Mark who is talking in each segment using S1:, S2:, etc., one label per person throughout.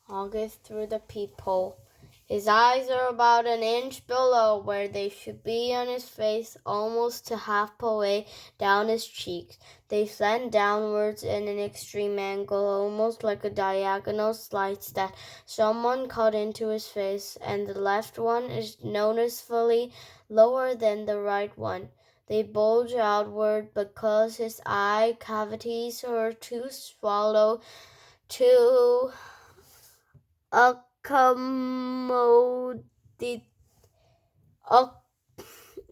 S1: August through the peephole. His eyes are about an inch below where they should be on his face, almost to halfway down his cheeks. They slant downwards in an extreme angle, almost like a diagonal slice that someone cut into his face, and the left one is noticeably lower than the right one. They bulge outward because his eye cavities are too swallow to accommodate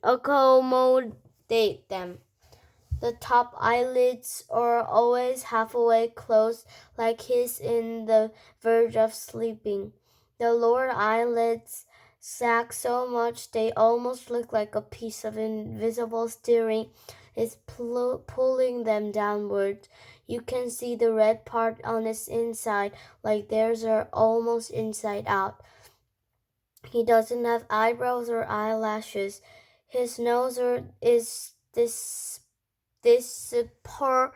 S1: accommodate them. The top eyelids are always halfway closed, like he's in the verge of sleeping. The lower eyelids sag so much they almost look like a piece of invisible steering is pulling them downward. You can see the red part on his inside, like theirs are almost inside out. He doesn't have eyebrows or eyelashes. His nose is disproportioned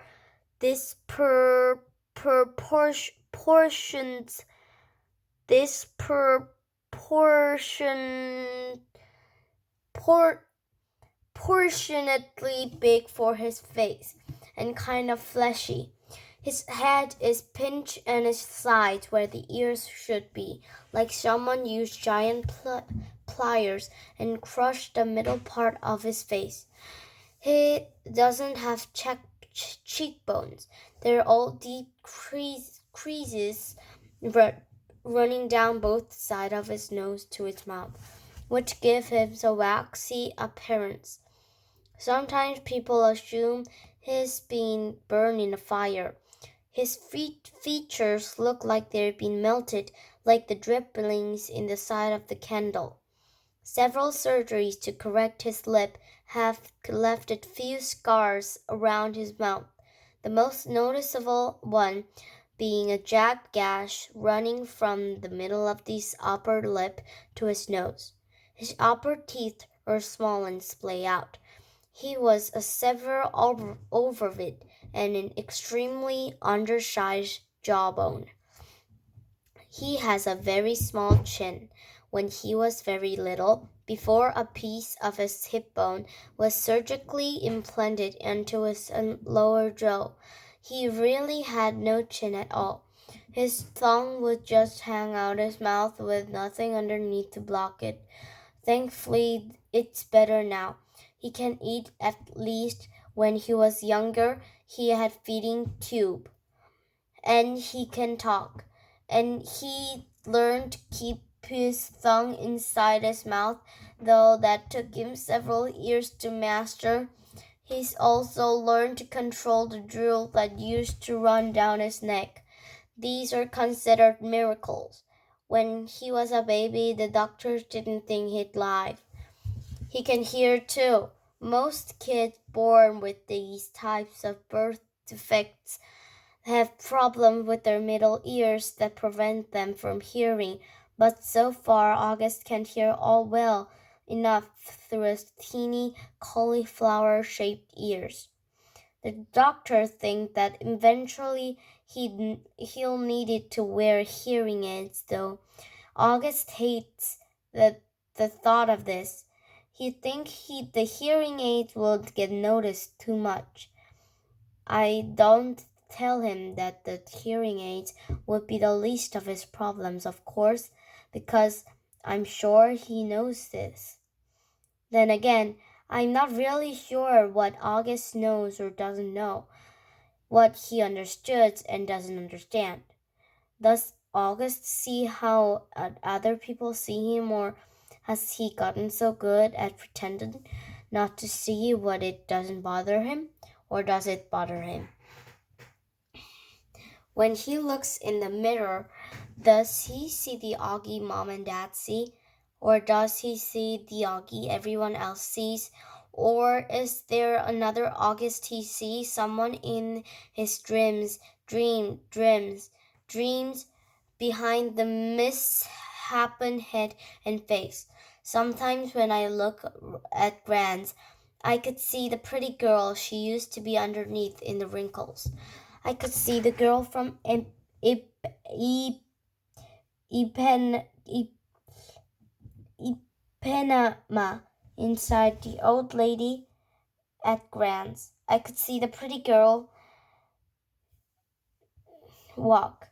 S1: proportionately big for his face and kind of fleshy. His head is pinched and his sides where the ears should be, like someone used giant pliers and crushed the middle part of his face. He doesn't have cheekbones. They're all deep creases running down both sides of his nose to his mouth, which give him a waxy appearance. Sometimes people assume he's been burned in a fire. His features look like they've been melted, like the dribblings in the side of the candle. Several surgeries to correct his lip have left a few scars around his mouth, the most noticeable one being a jagged gash running from the middle of his upper lip to his nose. His upper teeth are small and splay out. He was a severe overweight and an extremely undersized jawbone. He has a very small chin. When he was very little, before a piece of his hip bone was surgically implanted into his lower jaw, he really had no chin at all. His tongue would just hang out his mouth with nothing underneath to block it. Thankfully, it's better now. He can eat. At least when he was younger, he had feeding tube. And he can talk. And he learned to keep his tongue inside his mouth, though that took him several years to master. He's also learned to control the drool that used to run down his neck. These are considered miracles. When he was a baby, the doctors didn't think he'd live. He can hear too. Most kids born with these types of birth defects have problems with their middle ears that prevent them from hearing, but so far August can hear all well enough through his teeny cauliflower-shaped ears. The doctor thinks that eventually he'll need it to wear hearing aids, though. August hates the thought of this. He thinks the hearing aids will get noticed too much. I don't tell him that the hearing aids would be the least of his problems, of course, because I'm sure he knows this. Then again, I'm not really sure what August knows or doesn't know, what he understood and doesn't understand. Does August see how other people see him, or has he gotten so good at pretending not to see what it doesn't bother him, or does it bother him? When he looks in the mirror, does he see the Augie mom and dad see? Or does he see the Augie everyone else sees? Or is there another August he sees, someone in his dreams behind the misshapen head and face? Sometimes when I look at Grans, I could see the pretty girl she used to be underneath in the wrinkles. I could see the girl from Ipanema inside the old lady at Grant's. I could see the pretty girl walk.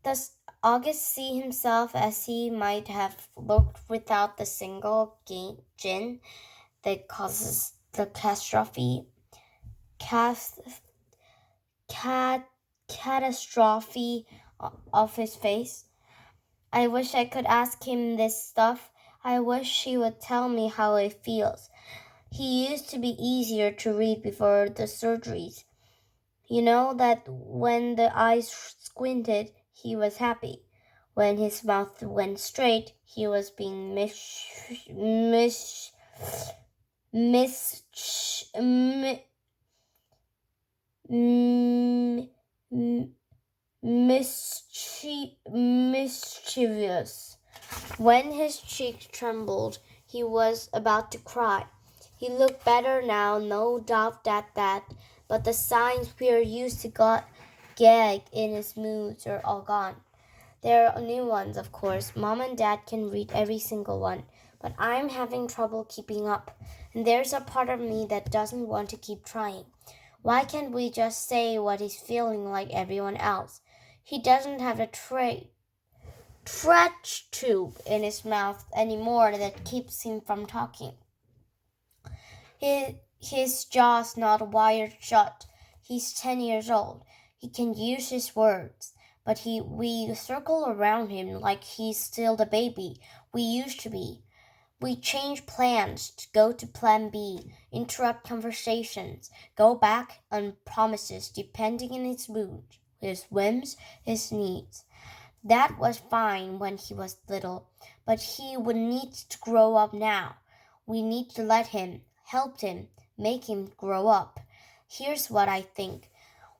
S1: Does August see himself as he might have looked without the single gin that causes the catastrophe of his face? I wish I could ask him this stuff. I wish he would tell me how it feels. He used to be easier to read before the surgeries. You know that when the eyes squinted, he was happy. When his mouth went straight, he was being mischievous. When his cheeks trembled, he was about to cry. He looked better now, no doubt at that, but the signs we are used to gag in his moods are all gone. There are new ones, of course. Mom and Dad can read every single one, but I'm having trouble keeping up, and there's a part of me that doesn't want to keep trying. Why can't we just say what he's feeling like everyone else? He doesn't have a trach tube in his mouth anymore that keeps him from talking. His jaw's not wired shut. He's 10 years old. He can use his words, but we circle around him like he's still the baby we used to be. We change plans to go to plan B, interrupt conversations, go back on promises depending on his mood, his whims, his needs. That was fine when he was little, but he would need to grow up now. We need to let him, help him, make him grow up. Here's what I think.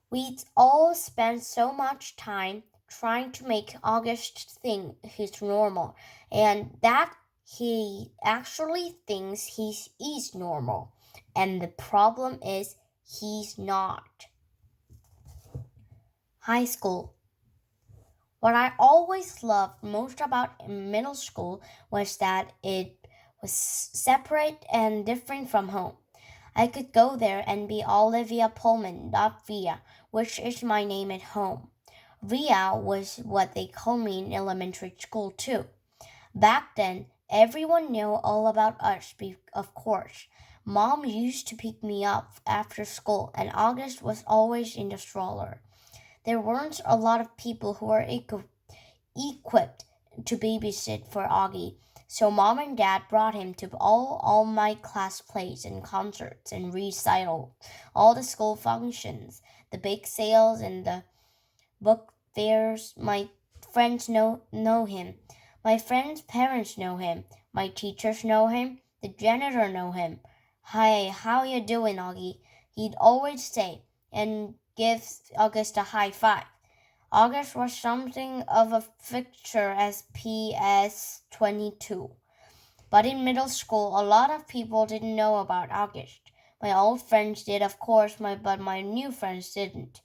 S1: We all spend so much time trying to make August think he's normal, and that he actually thinks he is normal. And the problem is he's not. High school. What I always loved most about middle school was that it was separate and different from home. I could go there and be Olivia Pullman, not Via, which is my name at home. Via was what they called me in elementary school too. Back then, everyone knew all about us, of course. Mom used to pick me up after school, and August was always in the stroller. There weren't a lot of people who were equipped to babysit for Augie, so Mom and Dad brought him to all my class plays and concerts and recitals, all the school functions, the bake sales and the book fairs. My friends know him. My friends' parents know him. My teachers know him. The janitor know him. Hi, how you doing, Augie? He'd always say, and give August a high five. August was something of a fixture as PS22. But in middle school, a lot of people didn't know about August. My old friends did, of course, but my new friends didn't.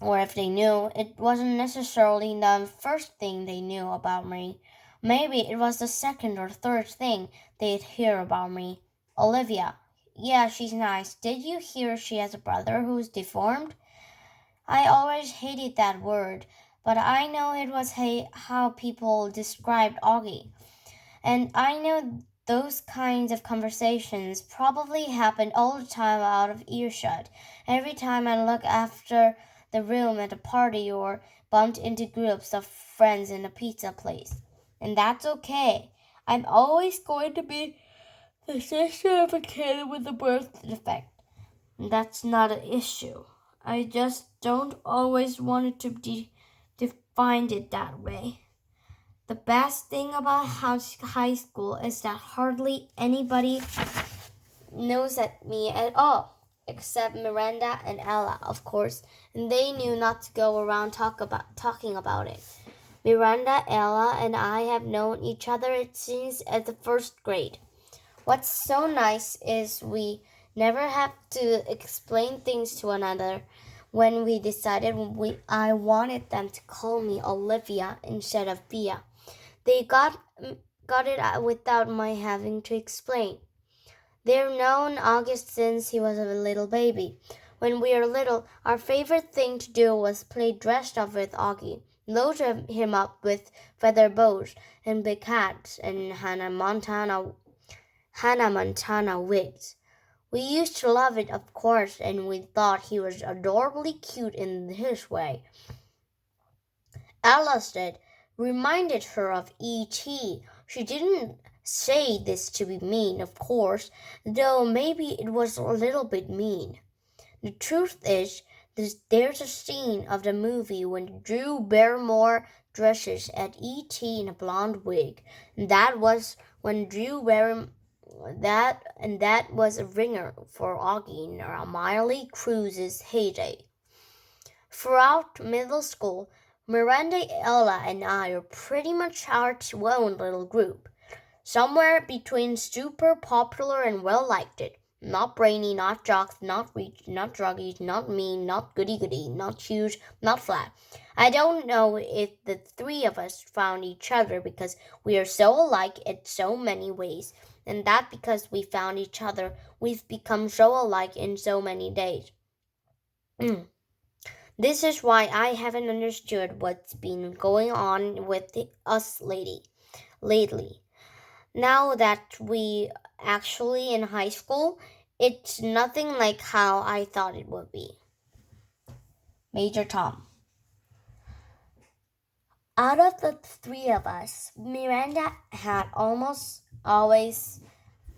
S1: Or if they knew, it wasn't necessarily the first thing they knew about me. Maybe it was the second or third thing they'd hear about me. Olivia. Yeah, she's nice. Did you hear she has a brother who's deformed? I always hated that word, but I know it was how people described Augie. And I know those kinds of conversations probably happened all the time out of earshot. Every time I look after the room at a party or bumped into groups of friends in a pizza place. And that's okay. I'm always going to be the sister of a kid with a birth defect. And that's not an issue. I just don't always want it to be defined it that way. The best thing about high school is that hardly anybody knows me at all, except Miranda and Ella, of course, and they knew not to go around talking about it. Miranda, Ella, and I have known each other since at the first grade. What's so nice is we never have to explain things to another. when we decided I wanted them to call me Olivia instead of Bia. They got it without my having to explain. They've known August since he was a little baby. When we were little, our favorite thing to do was play dressed up with Augie, load him up with feather bows and big hats and Hannah Montana wigs. We used to love it, of course, and we thought he was adorably cute in his way. Ella said, reminded her of E.T. She didn't say this to be mean, of course, though maybe it was a little bit mean. The truth is, there's a scene of the movie when Drew Barrymore dresses at E.T. in a blonde wig, and that was when Drew Barrymore that was a ringer for Augie in Miley Cruise's heyday. Throughout middle school, Miranda, Ella, and I are pretty much our own little group. Somewhere between super popular and well-liked. Not brainy, not jocks, not rich, not druggies, not mean, not goody-goody, not huge, not flat. I don't know if the three of us found each other because we are so alike in so many ways, and that because we found each other, we've become so alike in so many days. This is why I haven't understood what's been going on with us lately. Now that we actually in high school, it's nothing like how I thought it would be. Major Tom. Out of the three of us, Miranda had almost always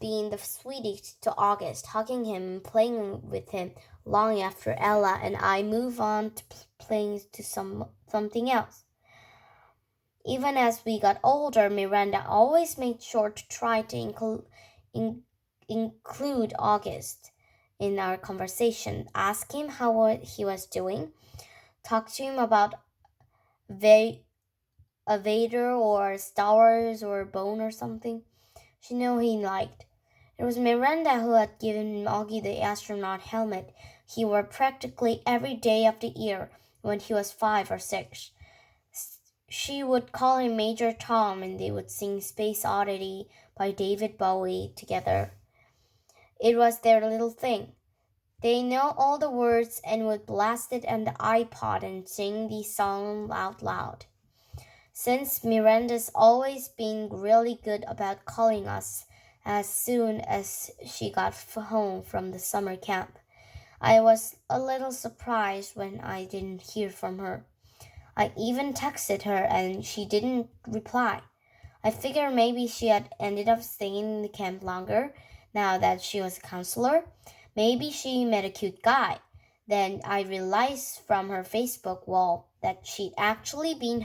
S1: been the sweetest to August, hugging him and playing with him long after Ella and I move on to playing to something else. Even as we got older, Miranda always made sure to try to include August in our conversation, ask him how he was doing, talk to him about a Vader or Star Wars or Bone or something she knew he liked. It was Miranda who had given Augie the astronaut helmet he wore practically every day of the year when he was 5 or 6. She would call him Major Tom and they would sing Space Oddity by David Bowie together. It was their little thing. They know all the words and would blast it on the iPod and sing the song out loud. Since Miranda's always been really good about calling us as soon as she got home from the summer camp, I was a little surprised when I didn't hear from her. I even texted her and she didn't reply. I figured maybe she had ended up staying in the camp longer now that she was a counselor. Maybe she met a cute guy. Then I realized from her Facebook wall that she'd actually been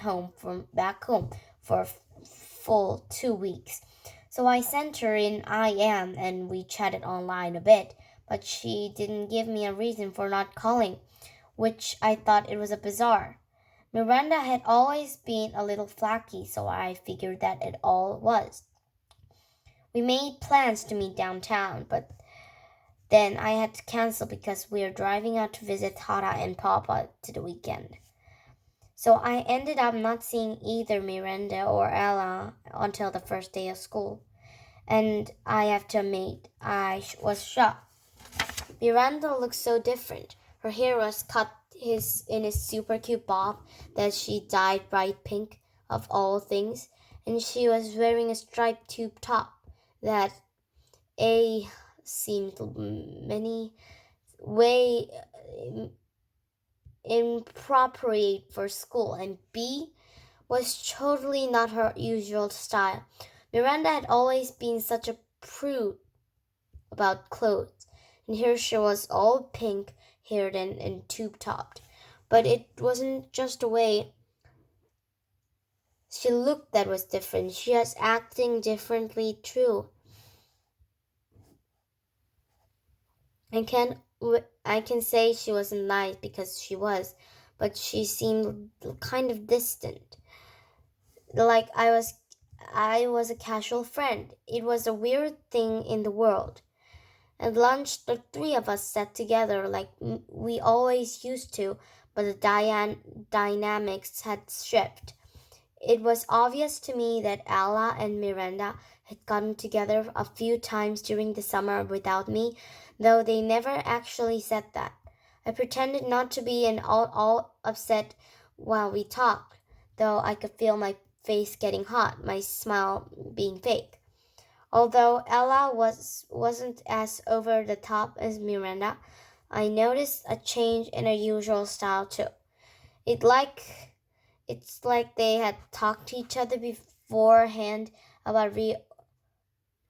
S1: back home for a full 2 weeks. So I sent her an IM and we chatted online a bit, but she didn't give me a reason for not calling, which I thought it was bizarre. Miranda had always been a little flaky, so I figured that it all was. We made plans to meet downtown, but then I had to cancel because we were driving out to visit Tata and Papa to the weekend. So I ended up not seeing either Miranda or Ella until the first day of school. And I have to admit, I was shocked. Miranda looked so different. Her hair was cut in his super cute bob that she dyed bright pink of all things, and she was wearing a striped tube top that seemed many way inappropriate for school, and B was totally not her usual style. Miranda had always been such a prude about clothes, and here she was all pink-haired and tube-topped. But it wasn't just the way she looked that was different. She was acting differently too. I can say she wasn't nice because she was, but she seemed kind of distant. Like I was a casual friend. It was a weird thing in the world. At lunch, the three of us sat together like we always used to, but the dynamics had shifted. It was obvious to me that Ella and Miranda had gotten together a few times during the summer without me, though they never actually said that. I pretended not to be all upset while we talked, though I could feel my face getting hot, my smile being fake. Although Ella wasn't as over the top as Miranda, I noticed a change in her usual style too. It like it's like they had talked to each other beforehand about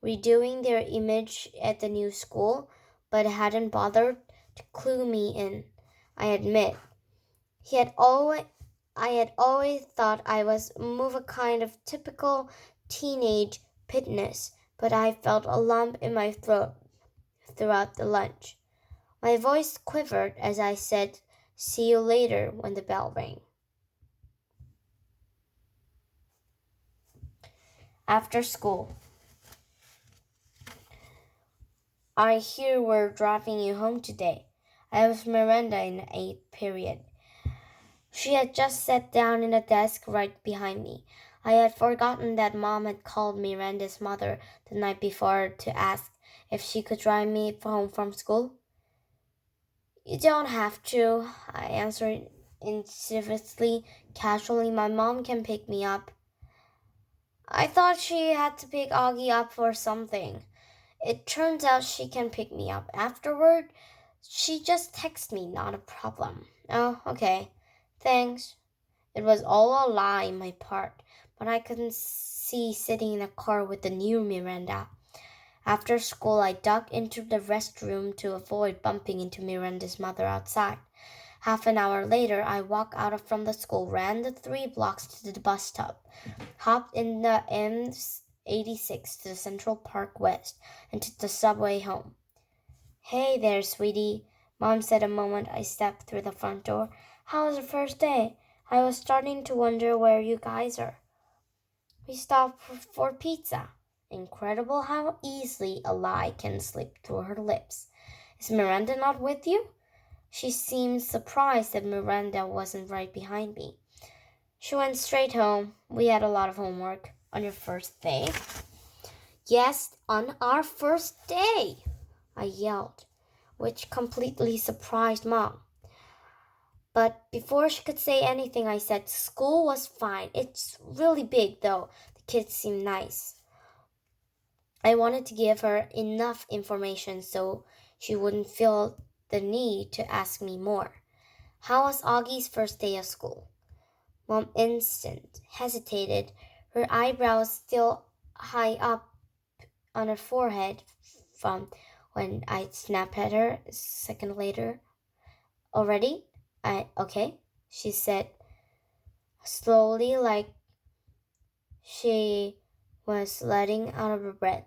S1: redoing their image at the new school, but hadn't bothered to clue me in. I admit, he had always I had always thought I was move a kind of typical teenage pitness, but I felt a lump in my throat throughout the lunch. My voice quivered as I said, "See you later," when the bell rang. After school. I hear we're driving you home today. I was Miranda in the 8th period. She had just sat down in a desk right behind me. I had forgotten that Mom had called Miranda's mother the night before to ask if she could drive me home from school. You don't have to, I answered insidiously, casually. My mom can pick me up. I thought she had to pick Augie up for something. It turns out she can pick me up afterward. She just texts me, not a problem. Oh, okay. Thanks. It was all a lie on my part, but I couldn't see sitting in a car with the new Miranda. After school, I ducked into the restroom to avoid bumping into Miranda's mother outside. Half an hour later, I walked out from the school, ran the 3 blocks to the bus stop, hopped in the M86 to the Central Park West, and took the subway home. Hey there, sweetie, Mom said the moment I stepped through the front door. How was the first day? I was starting to wonder where you guys are. We stopped for pizza. Incredible how easily a lie can slip through her lips. Is Miranda not with you? She seemed surprised that Miranda wasn't right behind me. She went straight home. We had a lot of homework. On your first day? Yes, on our first day, I yelled, which completely surprised Mom. But before she could say anything, I said, school was fine. It's really big, though. The kids seem nice. I wanted to give her enough information so she wouldn't feel the need to ask me more. How was Augie's first day of school? Mom hesitated, her eyebrows still high up on her forehead from when I snapped at her a second later. Already? Okay, she said slowly, like she was letting out of her breath.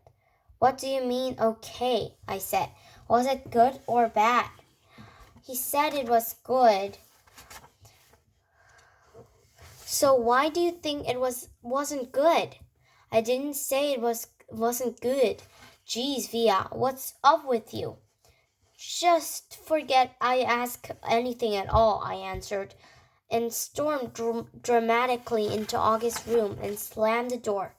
S1: What do you mean, okay? I said. Was it good or bad? He said it was good. So why do you think it wasn't good? I didn't say it wasn't good. Geez, Via, what's up with you? Just forget I asked anything at all, I answered, and stormed dramatically into August's room and slammed the door.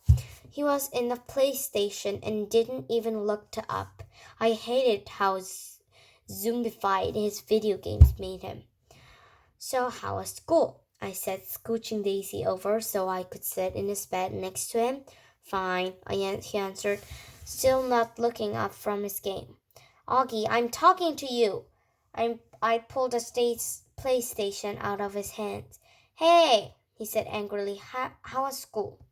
S1: He was in the PlayStation and didn't even look up. I hated how zombified his video games made him. So how was school? I said, scooching Daisy over so I could sit in his bed next to him. Fine, he answered, still not looking up from his game. Augie, I'm talking to you. I pulled the PlayStation out of his hands. Hey, he said angrily, how was school?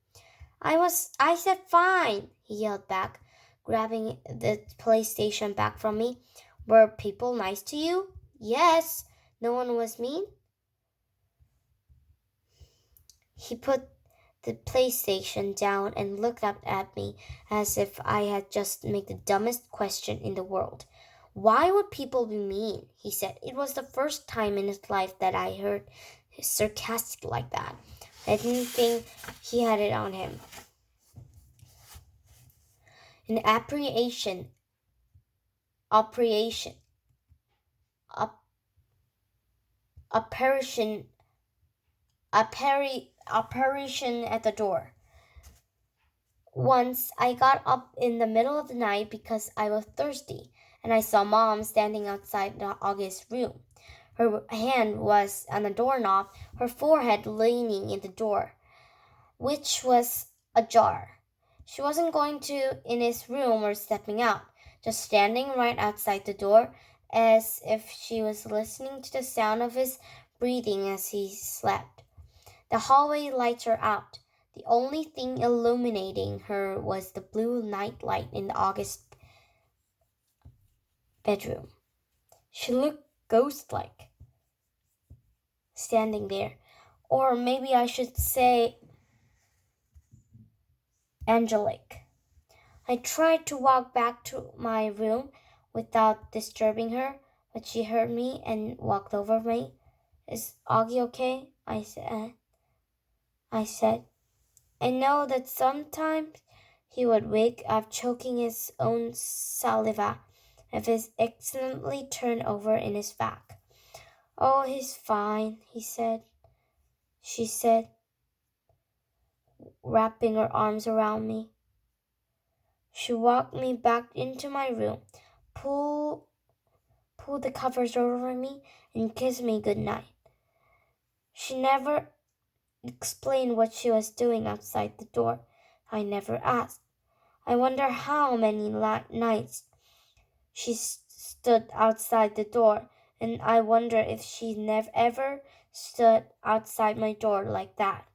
S1: I said fine, he yelled back, grabbing the PlayStation back from me. Were people nice to you? Yes. No one was mean? He put the PlayStation down and looked up at me as if I had just made the dumbest question in the world. Why would people be mean? He said. It was the first time in his life that I heard sarcastic like that. I didn't think he had it on him. In appreciation operation, op- apparition, apparition at the door. Once I got up in the middle of the night because I was thirsty, and I saw Mom standing outside August's room. Her hand was on the doorknob, her forehead leaning in the door, which was ajar. She wasn't going to in his room or stepping out, just standing right outside the door, as if she was listening to the sound of his breathing as he slept. The hallway lights were out. The only thing illuminating her was the blue night light in August's bedroom. She looked ghost-like, standing there. Or maybe I should say angelic. I tried to walk back to my room without disturbing her, but she heard me and walked over me. Is Augie okay? I said. I know that sometimes he would wake up choking his own saliva if he accidentally turned over in his back. Oh, he's fine, she said, wrapping her arms around me. She walked me back into my room, pulled the covers over me, and kissed me good night. She never explained what she was doing outside the door. I never asked. I wonder how many nights she stood outside the door, and I wonder if she never ever stood outside my door like that.